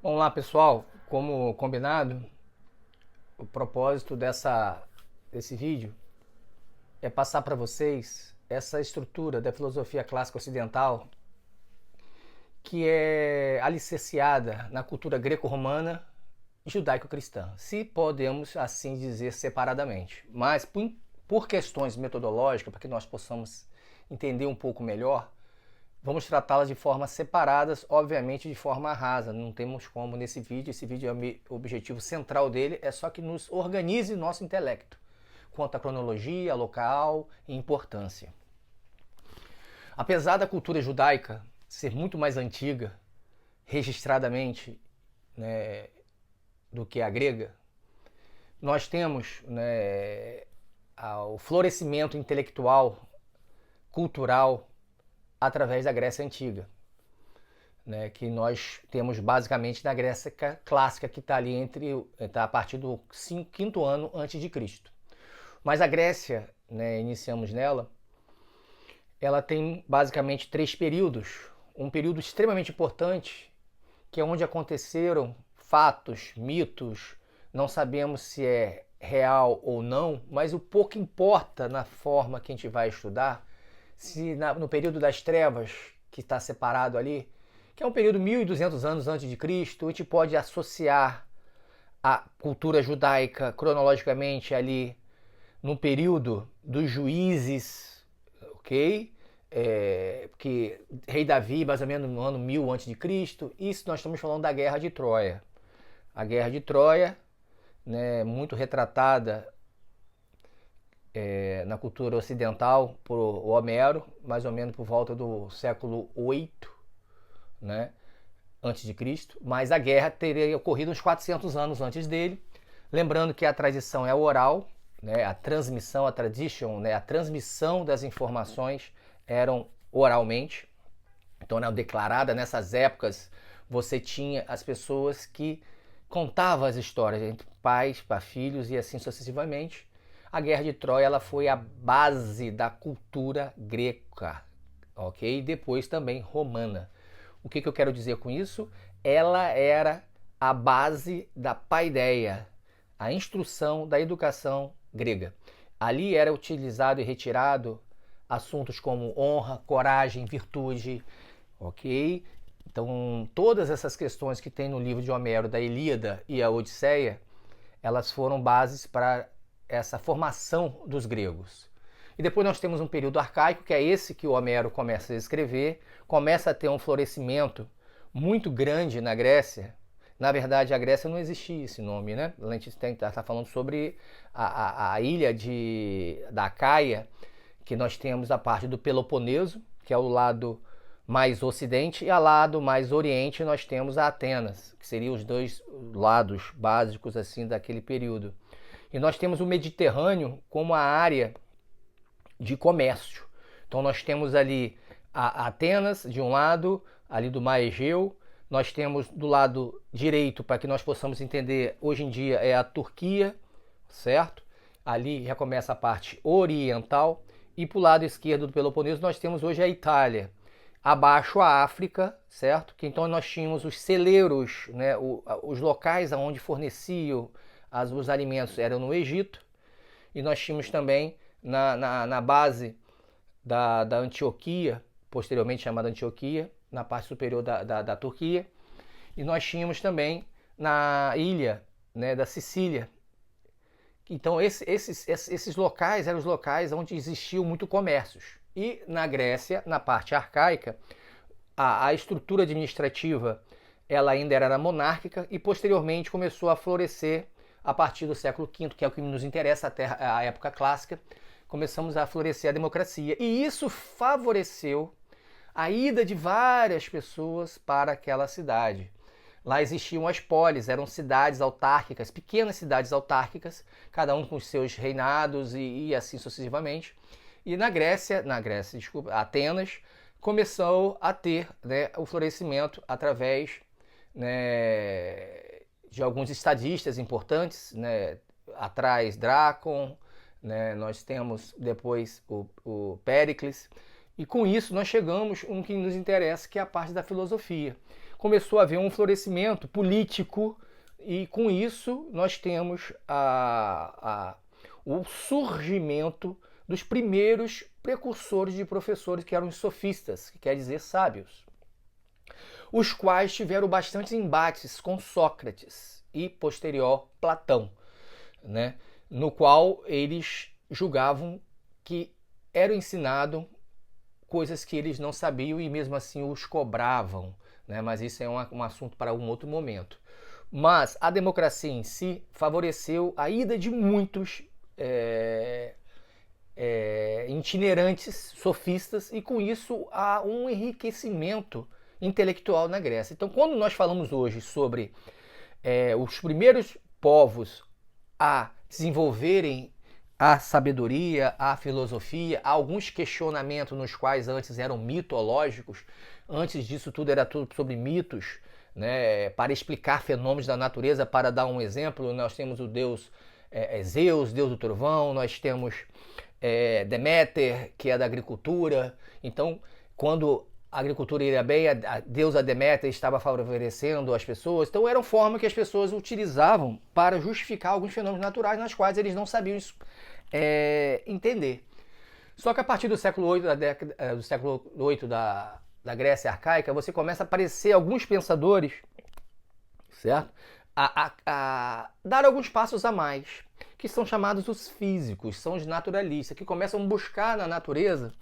Vamos lá, pessoal. Como combinado, o propósito desse vídeo é passar para vocês essa estrutura da filosofia clássica ocidental que é alicerciada na cultura greco-romana e judaico-cristã, se podemos assim dizer separadamente. Mas por questões metodológicas, para que nós possamos entender um pouco melhor, vamos tratá-las de forma separadas, obviamente de forma rasa. Não temos como nesse vídeo. Esse vídeo o objetivo central dele é só que nos organize nosso intelecto quanto à cronologia, local e importância. Apesar da cultura judaica ser muito mais antiga, registradamente, né, do que a grega, nós temos, né, o florescimento intelectual, cultural, através da Grécia Antiga, né, que nós temos basicamente na Grécia clássica, que está ali a partir do quinto ano antes de Cristo. Mas a Grécia, né, iniciamos nela, ela tem basicamente três períodos. Um período extremamente importante, que é onde aconteceram fatos, mitos, não sabemos se é real ou não, mas o pouco importa na forma que a gente vai estudar, se no período das trevas, que está separado ali, que é um período 1200 anos antes de Cristo, a gente pode associar a cultura judaica cronologicamente ali no período dos juízes, ok? Que rei Davi, mais ou menos no ano 1000 antes de Cristo. Isso nós estamos falando da Guerra de Troia. A Guerra de Troia, né, muito retratada na cultura ocidental por Homero, mais ou menos por volta do século 8, né, antes de Cristo, mas a guerra teria ocorrido uns 400 anos antes dele. Lembrando que a tradição é oral, né, a transmissão, a tradition, né, a transmissão das informações eram oralmente. Então, né, declarada nessas épocas, você tinha as pessoas que contavam as histórias entre pais para filhos e assim sucessivamente. A Guerra de Troia ela foi a base da cultura greca, ok? E depois também romana. O que eu quero dizer com isso? Ela era a base da paideia, a instrução da educação grega. Ali era utilizado e retirado assuntos como honra, coragem, virtude, ok? Então, todas essas questões que tem no livro de Homero, da Ilíada e a Odisseia, elas foram bases para essa formação dos gregos. E depois nós temos um período arcaico, que é esse que o Homero começa a escrever, começa a ter um florescimento muito grande na Grécia. Na verdade, a Grécia não existia esse nome, né? A gente está falando sobre a ilha da Acaia, que nós temos a parte do Peloponeso, que é o lado mais ocidente, e ao lado mais oriente nós temos a Atenas, que seriam os dois lados básicos assim daquele período. E nós temos o Mediterrâneo como a área de comércio. Então nós temos ali a Atenas de um lado, ali do Mar Egeu. Nós temos do lado direito, para que nós possamos entender, hoje em dia é a Turquia, certo? Ali já começa a parte oriental. E para o lado esquerdo do Peloponeso nós temos hoje a Itália. Abaixo a África, certo? Que então nós tínhamos os celeiros, né? Os locais onde forneciam os alimentos eram no Egito. E nós tínhamos também na base da Antioquia, posteriormente chamada Antioquia, na parte superior da Turquia. E nós tínhamos também na ilha, né, da Sicília. Então esses locais eram os locais onde existiam muito comércios. E na Grécia, na parte arcaica, a estrutura administrativa ela ainda era monárquica e posteriormente começou a florescer a partir do século V, que é o que nos interessa, até a época clássica, começamos a florescer a democracia. E isso favoreceu a ida de várias pessoas para aquela cidade. Lá existiam as polis, eram cidades autárquicas, pequenas cidades autárquicas, cada um com os seus reinados e assim sucessivamente. E na Grécia, Atenas, começou a ter, né, o florescimento através, né, de alguns estadistas importantes, né, atrás Drácon, né, nós temos depois o Péricles, E com isso nós chegamos no que nos interessa, que é a parte da filosofia. Começou a haver um florescimento político e com isso nós temos o surgimento dos primeiros precursores de professores, que eram os sofistas, que quer dizer sábios, os quais tiveram bastantes embates com Sócrates e posterior Platão, né? No qual eles julgavam que era ensinado coisas que eles não sabiam e mesmo assim os cobravam, né? Mas isso é um assunto para um outro momento. Mas a democracia em si favoreceu a ida de muitos itinerantes sofistas e com isso há um enriquecimento intelectual na Grécia. Então, quando nós falamos hoje sobre os primeiros povos a desenvolverem a sabedoria, a filosofia, há alguns questionamentos nos quais antes eram mitológicos, antes disso tudo era tudo sobre mitos, né? Para explicar fenômenos da natureza. Para dar um exemplo, nós temos o deus Zeus, deus do trovão, nós temos Deméter, que é da agricultura. Então, quando a agricultura ia bem, a deusa Deméter estava favorecendo as pessoas. Então, era uma forma que as pessoas utilizavam para justificar alguns fenômenos naturais nas quais eles não sabiam entender. Só que a partir do século VIII da Grécia arcaica, você começa a aparecer alguns pensadores, certo? A dar alguns passos a mais, que são chamados os físicos, são os naturalistas, que começam a buscar na natureza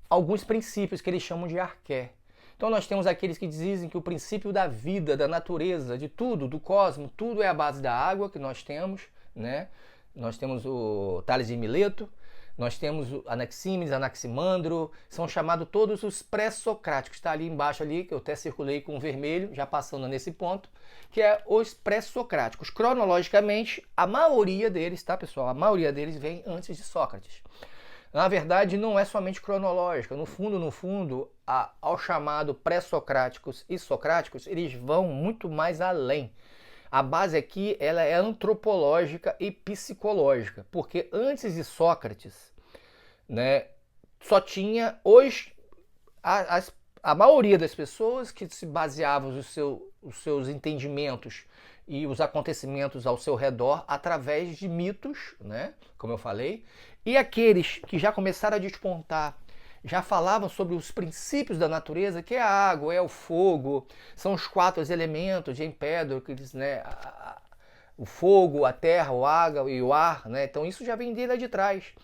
alguns princípios que eles chamam de arqué. Então nós temos aqueles que dizem que o princípio da vida, da natureza, de tudo, do cosmos, tudo é a base da água que nós temos, né? Nós temos o Tales de Mileto, nós temos o Anaxímenes, Anaximandro, são chamados todos os pré-socráticos. Está ali embaixo, ali, que eu até circulei com vermelho, já passando nesse ponto, que é os pré-socráticos. Cronologicamente, a maioria deles, tá, pessoal? A maioria deles vem antes de Sócrates. Na verdade, não é somente cronológica. No fundo, ao chamado pré-socráticos e socráticos, eles vão muito mais além. A base aqui ela é antropológica e psicológica, porque antes de Sócrates, né, só tinha a maioria das pessoas que se baseavam os seus entendimentos e os acontecimentos ao seu redor através de mitos, né, como eu falei, e aqueles que já começaram a despontar já falavam sobre os princípios da natureza, que é a água, é o fogo, são os 4 elementos de Empédocles, né? O fogo, a terra, a água e o ar, né? Então isso já vem lá de trás.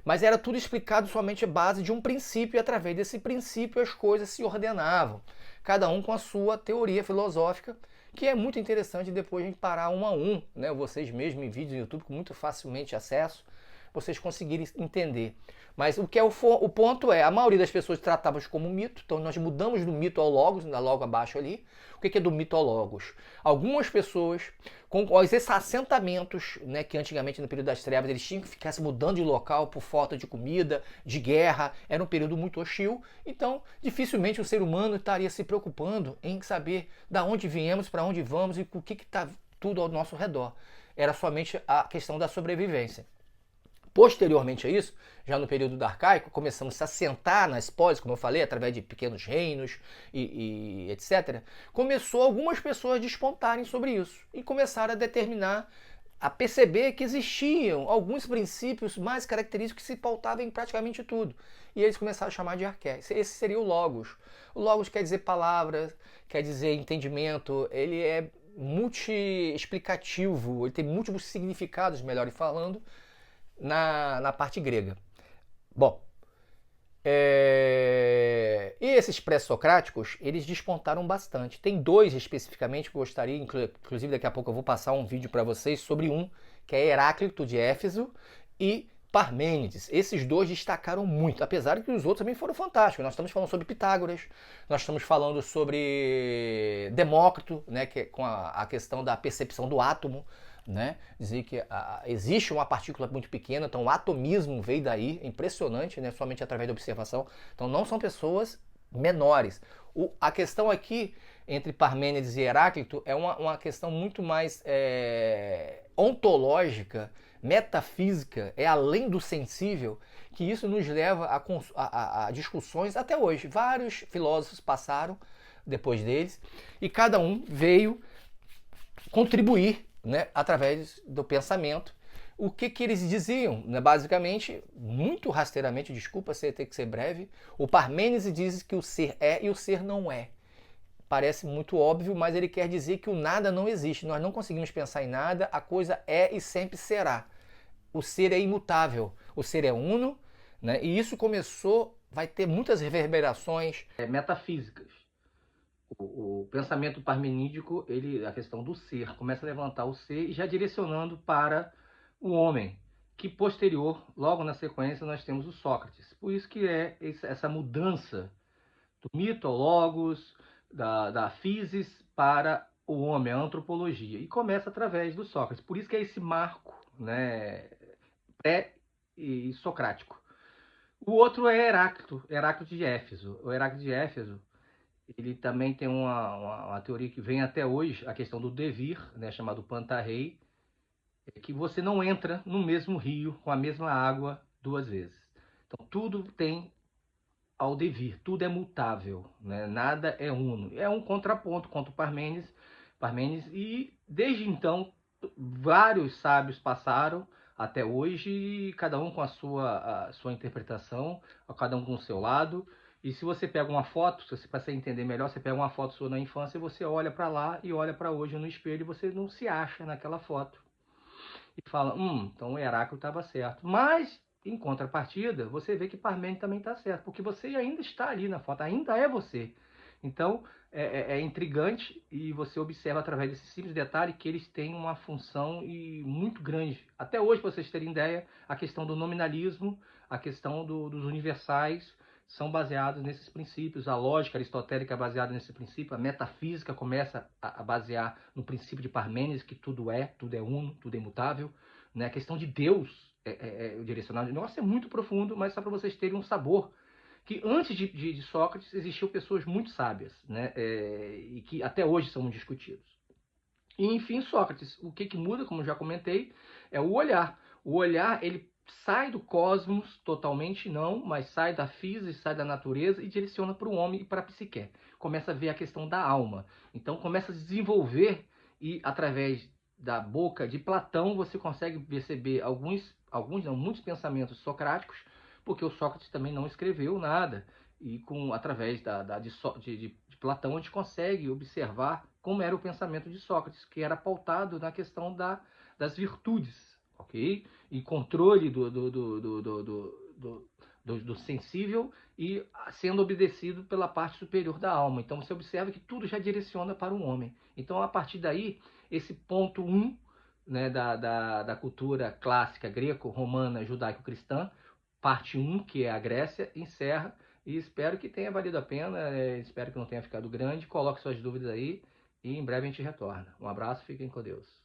Mas era tudo explicado somente à base de um princípio, e através desse princípio as coisas se ordenavam, cada um com a sua teoria filosófica, que é muito interessante depois a gente parar um a um, né? Vocês mesmos em vídeos no YouTube com muito facilmente acesso, vocês conseguirem entender. Mas o que é o ponto é, a maioria das pessoas tratavam como mito, então nós mudamos do mito ao logos, logo abaixo ali. O que é do mito ao logos? Algumas pessoas, com esses assentamentos, né, que antigamente no período das trevas eles tinham que ficar se mudando de local por falta de comida, de guerra, era um período muito hostil, então dificilmente o ser humano estaria se preocupando em saber da onde viemos, para onde vamos e o que está tudo ao nosso redor. Era somente a questão da sobrevivência. Posteriormente a isso, já no período do arcaico, começamos a se assentar nas polis, como eu falei, através de pequenos reinos e etc. Começou algumas pessoas a despontarem sobre isso e começaram a determinar, a perceber que existiam alguns princípios mais característicos que se pautavam em praticamente tudo. E eles começaram a chamar de arqué. Esse seria o logos. O logos quer dizer palavra, quer dizer entendimento, ele é multi-explicativo, ele tem múltiplos significados, melhor falando, na parte grega. Bom, e esses pré-socráticos, eles despontaram bastante. Tem 2 especificamente que eu gostaria, inclusive daqui a pouco eu vou passar um vídeo para vocês sobre um, que é Heráclito de Éfeso e Parmênides. Esses 2 destacaram muito, apesar de que os outros também foram fantásticos. Nós estamos falando sobre Pitágoras, nós estamos falando sobre Demócrito, né, que é com a questão da percepção do átomo, né? Dizer que existe uma partícula muito pequena, então o atomismo veio daí, é impressionante, né? Somente através da observação. Então não são pessoas menores. A questão aqui entre Parmênides e Heráclito é uma questão muito mais ontológica, metafísica, é além do sensível, que isso nos leva a discussões até hoje. Vários filósofos passaram depois deles e cada um veio contribuir, né, através do pensamento. O que eles diziam? Né? Basicamente, muito rasteiramente, desculpa ter que ser breve, o Parmênides diz que o ser é e o ser não é. Parece muito óbvio, mas ele quer dizer que o nada não existe. Nós não conseguimos pensar em nada, a coisa é e sempre será. O ser é imutável, o ser é uno, né? E isso vai ter muitas reverberações metafísicas. O pensamento parmenídico, a questão do ser, começa a levantar o ser e já direcionando para o homem, que posterior, logo na sequência, nós temos o Sócrates. Por isso que é essa mudança do mito ao logos, da physis para o homem, a antropologia. E começa através do Sócrates. Por isso que é esse marco, né, pré e socrático. O outro é Heráclito de Éfeso. O Heráclito de Éfeso, ele também tem uma teoria que vem até hoje, a questão do devir, né, chamado Pantarrei, que você não entra no mesmo rio com a mesma água duas vezes. Então tudo tem ao devir, tudo é mutável, né? Nada é uno. É um contraponto contra o Parmênides, e desde então vários sábios passaram até hoje, cada um com a sua interpretação, cada um com o seu lado. E se você pega uma foto, se para você entender melhor, você pega uma foto sua na infância, você olha para lá e olha para hoje no espelho e você não se acha naquela foto. E fala, então o Heráclito estava certo. Mas, em contrapartida, você vê que Parmênides também está certo, porque você ainda está ali na foto, ainda é você. Então, é intrigante e você observa através desse simples detalhe que eles têm uma função muito grande. Até hoje, para vocês terem ideia, a questão do nominalismo, a questão dos universais, são baseados nesses princípios. A lógica aristotélica é baseada nesse princípio, a metafísica começa a basear no princípio de Parmênides, que tudo é uno, tudo é imutável. Né? A questão de Deus o direcionado. O negócio é muito profundo, mas só para vocês terem um sabor, que antes de Sócrates existiam pessoas muito sábias, né? E que até hoje são discutidos. E enfim, Sócrates, o que muda, como já comentei, é o olhar. O olhar, ele sai do cosmos totalmente, não, mas sai da física, sai da natureza e direciona para o homem e para a psique. Começa a ver a questão da alma. Então começa a desenvolver, e através da boca de Platão você consegue perceber muitos pensamentos socráticos, porque o Sócrates também não escreveu nada. E através de Platão a gente consegue observar como era o pensamento de Sócrates, que era pautado na questão das virtudes, ok? E controle do sensível e sendo obedecido pela parte superior da alma. Então você observa que tudo já direciona para o homem. Então a partir daí, esse ponto 1, né, da cultura clássica greco-romana, judaico-cristã, parte 1, que é a Grécia, encerra. E espero que tenha valido a pena, espero que não tenha ficado grande. Coloque suas dúvidas aí e em breve a gente retorna. Um abraço, fiquem com Deus.